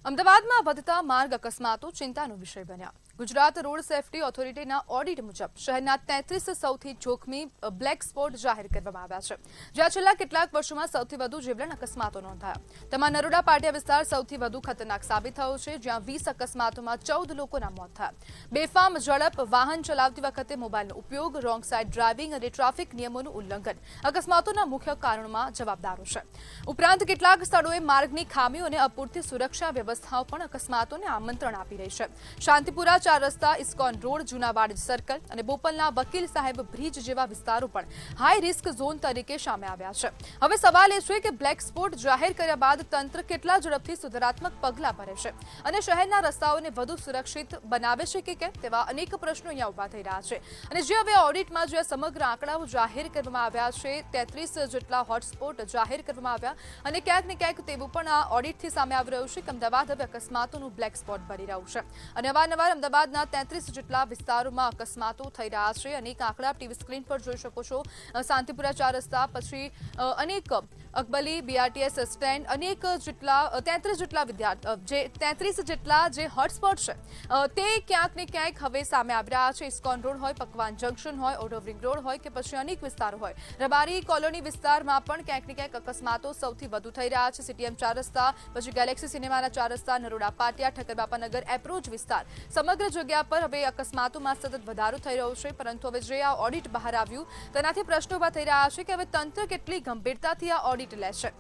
અમદાવાદમાં વધતા માર્ગ અકસ્માતો ચિંતાનો વિષય બન્યા. ગુજરાત રોડ સેફટી ઓથોરિટીના ઓડિટ મુજબ શહેરના 33 સૌથી જોખમી બ્લેક સ્પોટ જાહેર કરવામાં આવ્યા છે, જ્યાં છેલ્લા કેટલાક વર્ષોમાં સૌથી વધુ જીવલેણ અકસ્માતો નોંધાયા. તેમાં નરોડા પાટિયા વિસ્તાર સૌથી વધુ ખતરનાક સાબિત થયો છે, જ્યાં 20 અકસ્માતોમાં 14 લોકોના મોત થયા. બેફામ ઝડપ, વાહન ચલાવતી વખતે મોબાઈલનો ઉપયોગ, રોંગ સાઈડ ડ્રાઇવિંગ અને ટ્રાફિક નિયમોનું ઉલ્લંઘન અકસ્માતોના મુખ્ય કારણોમાં જવાબદારો છે. ઉપરાંત કેટલાક સ્થળોએ માર્ગની ખામીઓ અને અપૂરતી સુરક્ષા વ્યવસ્થાઓ પણ અકસ્માતોને આમંત્રણ આપી રહી છે. શાંતિપુરા 4 રસ્તા, ઇસ્કોન રોડ, જૂનાવાડ સર્કલ અને બોપલના વકીલ સાહેબ બ્રિજ જેવા વિસ્તારો પણ હાઈ રિસ્ક ઝોન તરીકે સામે આવ્યા છે. હવે સવાલ એ છે કે બ્લેક સ્પોટ જાહેર કર્યા બાદ તંત્ર કેટલા ઝડપથી સુધારાત્મક પગલાં ભરે છે અને શહેરના રસ્તાઓને વધુ સુરક્ષિત બનાવે છે કે કેમ, તેવા અનેક પ્રશ્નો અહીંયા ઉભા થઈ રહ્યા છે. અને જે હવે ઓડિટમાં જે સમગ્ર આંકડાઓ જાહેર કરવામાં આવ્યા છે, 33 જેટલા હોટસ્પોટ જાહેર કરવામાં આવ્યા અને ક્યાંક ને ક્યાંક તેવું પણ આ ઓડિટથી સામે આવી રહ્યું છે કે અમદાવાદ હવે અકસ્માતોનું બ્લેક સ્પોટ બની રહ્યું છે. અને અવારનવાર અમદાવાદના 33 જેટલા વિસ્તારોમાં અકસ્માતો થઈ રહ્યા છે. અનેક આંકડા ટીવી સ્ક્રીન પર જોઈ શકો છો. શાંતિપુરા 4 રસ્તા, પછી અનેક અકબલી, બીઆરટીએસ સ્ટેન્ડ, અનેક જેટલા 33 જેટલા જે હોટસ્પોટ છે તે ક્યાંક ને ક્યાંક હવે સામે આવી રહ્યા છે. ઇસ્કોન રોડ હોય, પકવાન જંકશન હોય, ઓવરબ્રિજ રોડ હોય કે પછી અનેક વિસ્તારો હોય, રબારી કોલોની વિસ્તારમાં પણ ક્યાંક ને ક્યાંક અકસ્માતો સૌથી વધુ થઈ રહ્યા છે. સીટીએમ 4 રસ્તા, પછી ગેલેક્સી સિનેમાના 4 રસ્તા, નરોડા પાટિયા, ઠક્કરબાપાનગર એપ્રોચ વિસ્તાર, સમગ્ર જગ્યા પર હવે અકસ્માતોમાં સતત વધારો થઈ રહ્યો છે. પરંતુ હવે જે આ ઓડિટ બહાર આવ્યું તેનાથી પ્રશ્નો ઉભા થઈ રહ્યા છે કે હવે તંત્ર કેટલી ગંભીરતાથી આ ઓડિટ લેશે.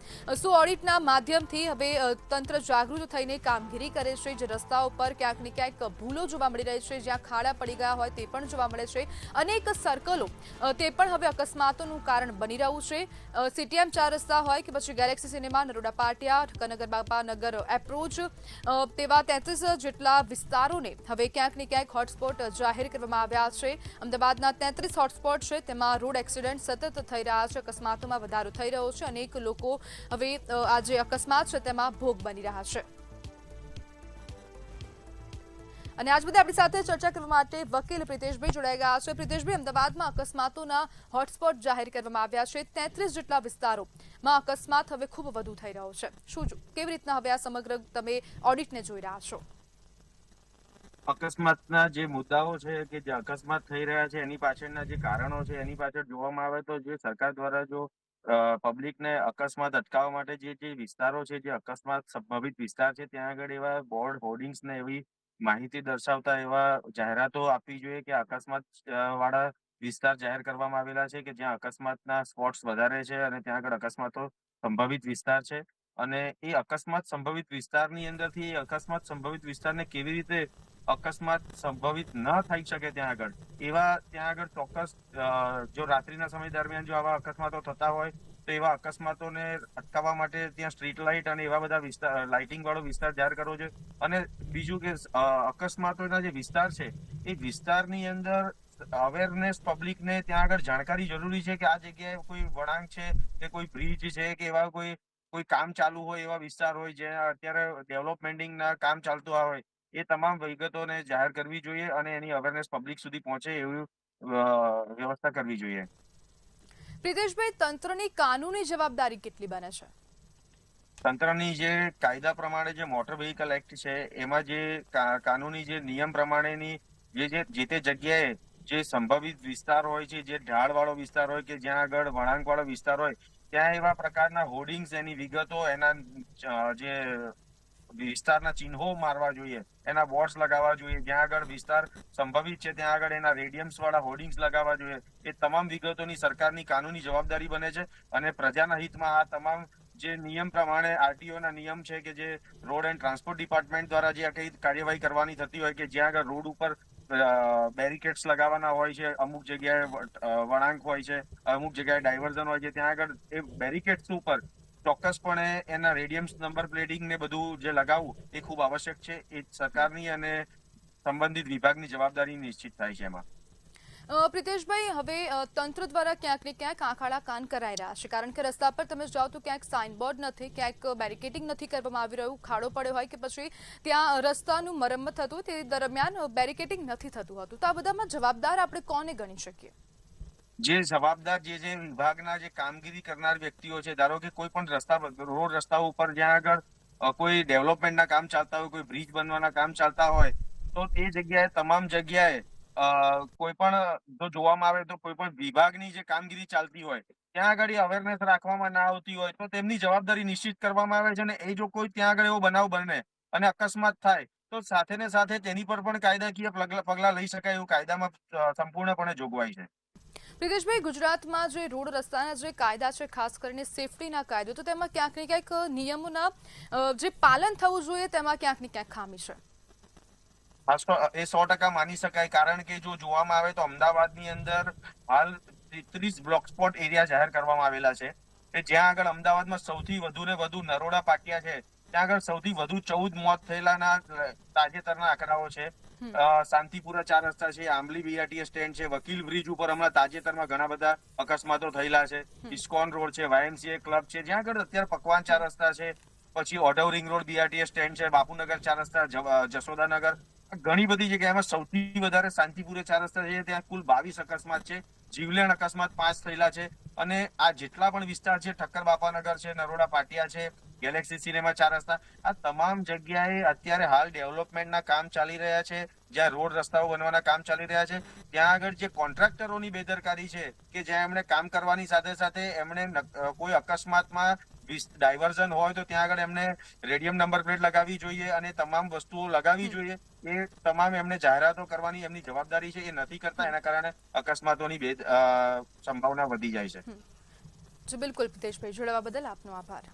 શું ઓડિટના માધ્યમથી હવે તંત્ર જાગૃત થઈને કામગીરી કરે છે? જે રસ્તાઓ પર ક્યાંક ને ક્યાંક ભૂલો જોવા મળી રહી છે, જ્યાં ખાડા પડી ગયા હોય તે પણ જોવા મળે છે. અનેક સર્કલો તે પણ હવે અકસ્માતોનું કારણ બની રહ્યું છે. સીટીએમ 4 રસ્તા હોય કે પછી Galaxy cinema, Naroda Patiya, Thakkarbapanagar approach, તેવા 33 જેટલા વિસ્તારોને હવે ક્યાંક ને ક્યાંક હોટસ્પોટ જાહેર કરવામાં આવ્યા છે. અમદાવાદના 33 હોટસ્પોટ છે તેમાં રોડ એક્સિડન્ટ સતત થઈ રહ્યા છે, અકસ્માતોમાં વધારો થઈ રહ્યો છે. અનેક લોકો હવે આ જે અકસ્માત છે તેમાં ભોગ બની રહ્યા છે. અને આજ બધે આપણી સાથે ચર્ચા કરવા માટે વકીલ પ્રિતેશભાઈ જોડાઈ ગયા છે. પ્રિતેશભાઈ, અમદાવાદમાં અકસ્માતોના હોટસ્પોટ જાહેર કરવામાં આવ્યા છે. 33 જેટલા વિસ્તારોમાં અકસ્માત હવે ખૂબ વધુ થઈ રહ્યો છે. કેવી રીતના હવે આ સમગ્ર તમે ઓડિટને જોઈ રહ્યા છો? અકસ્માતના જે મુદ્દાઓ છે કે જે અકસ્માત થઈ રહ્યા છે એની પાછળના જે કારણો છે એની પાછળ જોવામાં આવે તો જે સરકાર દ્વારા જો પબ્લિકને અકસ્માત અટકાવવા માટે જે વિસ્તારો છે, જે અકસ્માત સંભવિત વિસ્તાર છે, ત્યાં આગળ એવા બોર્ડ, હોર્ડિંગ્સ ને એવી માહિતી દર્શાવતા એવા જાહેરાતો આપવી જોઈએ કે અકસ્માત વાળા વિસ્તાર જાહેર કરવામાં આવેલા છે કે જ્યાં અકસ્માતના સ્પોટ્સ વધારે છે અને ત્યાં આગળ અકસ્માતો સંભવિત વિસ્તાર છે. અને એ અકસ્માત સંભવિત વિસ્તારની અંદરથી અકસ્માત સંભવિત વિસ્તારને કેવી રીતે અકસ્માત સંભવિત ન થઈ શકે ત્યાં આગળ એવા ત્યાં આગળ ચોક્કસ જો રાત્રિના સમય દરમિયાન જો આવા અકસ્માતો થતા હોય તો એવા અકસ્માતોને અટકાવવા માટે ત્યાં સ્ટ્રીટ લાઇટ અને એવા બધા વિસ્તાર, લાઇટિંગ વાળો વિસ્તાર જાહેર કરવો જોઈએ. અને બીજું કે અકસ્માતોના જે વિસ્તાર છે એ વિસ્તારની અંદર અવેરનેસ પબ્લિકને ત્યાં આગળ જાણકારી જરૂરી છે કે આ જગ્યાએ કોઈ વળાંક છે કે કોઈ બ્રિજ છે કે એવા કોઈ કામ ચાલુ હોય એવા વિસ્તાર હોય જ્યાં અત્યારે ડેવલપમેન્ટના કામ ચાલતું હોય, એ તમામ વિગતોને જાહેર કરવી જોઈએ અને એની અવેરનેસ પબ્લિક સુધી પહોંચે એવી વ્યવસ્થા કરવી જોઈએ. પ્રિતેશભાઈ, તંત્રની કાનૂની જવાબદારી કેટલી બને છે? તંત્રની જે કાયદા પ્રમાણે જે મોટર વ્હીકલ એક્ટ છે એમાં જે કાનૂની જે નિયમ પ્રમાણેની જે તે જગ્યાએ જે સંભવિત વિસ્તાર હોય છે, જે ઢાળવાળો વિસ્તાર હોય કે જ્યાં આગળ વળાંકવાળો વિસ્તાર હોય, ત્યાં એવા પ્રકારના હોર્ડિંગ્સ, એની વિગતો, એના જે વિસ્તારના ચિહ્નો મારવા જોઈએ, એના બોર્ડ્સ લગાવવા જોઈએ. જ્યાં આગળ વિસ્તાર સંભવિત છે ત્યાં આગળ એના રેડિયમ્સ વાળા હોર્ડિંગ્સ લગાવવા જોઈએ. એ તમામ વિગતોની સરકારની કાનૂની જવાબદારી બને છે અને પ્રજાના હિતમાં આ તમામ જે નિયમ પ્રમાણે આરટીઓના નિયમ છે કે જે રોડ એન્ડ ટ્રાન્સપોર્ટ ડિપાર્ટમેન્ટ દ્વારા જે કઈ કાર્યવાહી કરવાની થતી હોય કે જ્યાં આગળ રોડ ઉપર બેરિકેડ્સ લગાવવાના હોય છે, અમુક જગ્યાએ વળાંક હોય છે, અમુક જગ્યાએ ડાયવર્ઝન હોય છે, ત્યાં આગળ એ બેરિકેડ્સ ઉપર ચોક્કસપણે એના રેડિયમ્સ, નંબર પ્લેટિંગ ને બધું જે લગાવવું એ ખૂબ આવશ્યક છે. એ સરકારની અને સંબંધિત વિભાગની જવાબદારી નિશ્ચિત થાય છે એમાં. પ્રિતેશભાઈ, હવે તંત્ર દ્વારા ક્યાંક ને ક્યાંક આંખાડા કાન કરાઈ રહ્યા છે, કારણ કે રસ્તા પર તમે જાઓ તો ક્યાંક સાઇનબોર્ડ નથી, ક્યાંક બેરિકેડિંગ નથી કરવામાં આવી રહ્યું, ખાડો પડ્યો હોય કે પછી ત્યાં રસ્તાનું મરમ્મત થતું તે દરમિયાન બેરિકેડિંગ નથી થતું હતું. તો આ બધામાં જવાબદાર આપણે કોને ગણી શકીએ? જે જવાબદાર જે વિભાગના જે કામગીરી કરનાર વ્યક્તિઓ છે, ધારો કે કોઈ પણ રોડ રસ્તાઓ ઉપર જ્યાં આગળ કોઈ ડેવલપમેન્ટના કામ ચાલતા હોય, કોઈ બ્રિજ બનવાના કામ ચાલતા હોય, તો તે જગ્યાએ તમામ જગ્યાએ કોઈ પણ જો જોવામાં આવે તો કોઈ પણ વિભાગની જે કામગીરી ચાલતી હોય ત્યાં આગળ અવેરનેસ રાખવામાં ના આવતી હોય તો તેમની જવાબદારી નિશ્ચિત કરવામાં આવે છે. અને એ જો કોઈ ત્યાં આગળ એવો બનાવ બને અને અકસ્માત થાય તો સાથે ને સાથે તેની પર પણ કાયદાકીય પગલાં લઈ શકાય એવું કાયદામાં સંપૂર્ણપણે જોગવાઈ છે. પ્રિતેશભાઈ, ગુજરાતમાં જે રોડ રસ્તાના જે કાયદા છે, ખાસ કરીને સેફટીના કાયદો, તો તેમાં ક્યાંક ને ક્યાંક નિયમોના જે પાલન થવું જોઈએ તેમાં ક્યાંક ને ક્યાંક ખામી છે. ખાસ તો એ 100% માની શકાય, કારણ કે જો જોવામાં આવે તો અમદાવાદની અંદર હાલ 30 બ્લોક સ્પોટ એરિયા જાહેર કરવામાં આવેલા છે કે જ્યાં આગળ અમદાવાદમાં સૌથી વધુ ને વધુ નરોડા પાટિયા છે, ત્યાં આગળ સૌથી વધુ 14 મોત થયેલાના તાજેતરના આંકડાઓ છે. શાંતિપુરા 4 રસ્તા છે, આંબલી બીઆરટીએસ સ્ટેન્ડ છે, વકીલ બ્રિજ ઉપર હમણાં તાજેતરમાં ઘણા બધા અકસ્માતો થયેલા છે, ઇસ્કોન રોડ છે, વાયએમસીએ ક્લબ છે, જ્યાં આગળ અત્યારે પકવાન 4 રસ્તા છે, પછી Odhav ring road BRTS stand છે, બાપુનગર 4 રસ્તા, જશોદાનગર, ઘણી બધી જગ્યાએમાં સૌથી વધારે શાંતિપુરે 4 રસ્તા છે, ત્યાં કુલ 22 અકસ્માત છે, જીવલેણ અકસ્માત 5 થયેલા છે. અને આ જેટલા પણ વિસ્તાર છે, ઠક્કર બાપાનગર છે, નરોડા પાટિયા છે, ગેલેક્સી સિનેમા 4 રસ્તા, આ તમામ જગ્યાએ અત્યારે હાલ ડેવલપમેન્ટના કામ ચાલી રહ્યા છે. જ્યાં રોડ રસ્તાઓ બનવાના કામ ચાલી રહ્યા છે ત્યાં આગળ જે કોન્ટ્રાક્ટરોની બેદરકારી છે કે જ્યાં એમણે કામ કરવાની સાથે સાથે એમણે કોઈ અકસ્માતમાં ડાયવર્ઝન હોય તો ત્યાં આગળ એમને રેડિયમ નંબર પ્લેટ લગાવવી જોઈએ અને તમામ વસ્તુઓ લગાવવી જોઈએ, એ તમામ એમને જાહેરાતો કરવાની એમની જવાબદારી છે, એ નથી કરતા. એના કારણે અકસ્માતોની સંભાવના વધી જાય છે. જી બિલકુલ પ્રિતેશભાઈ, જોડાવા બદલ આપનો આભાર.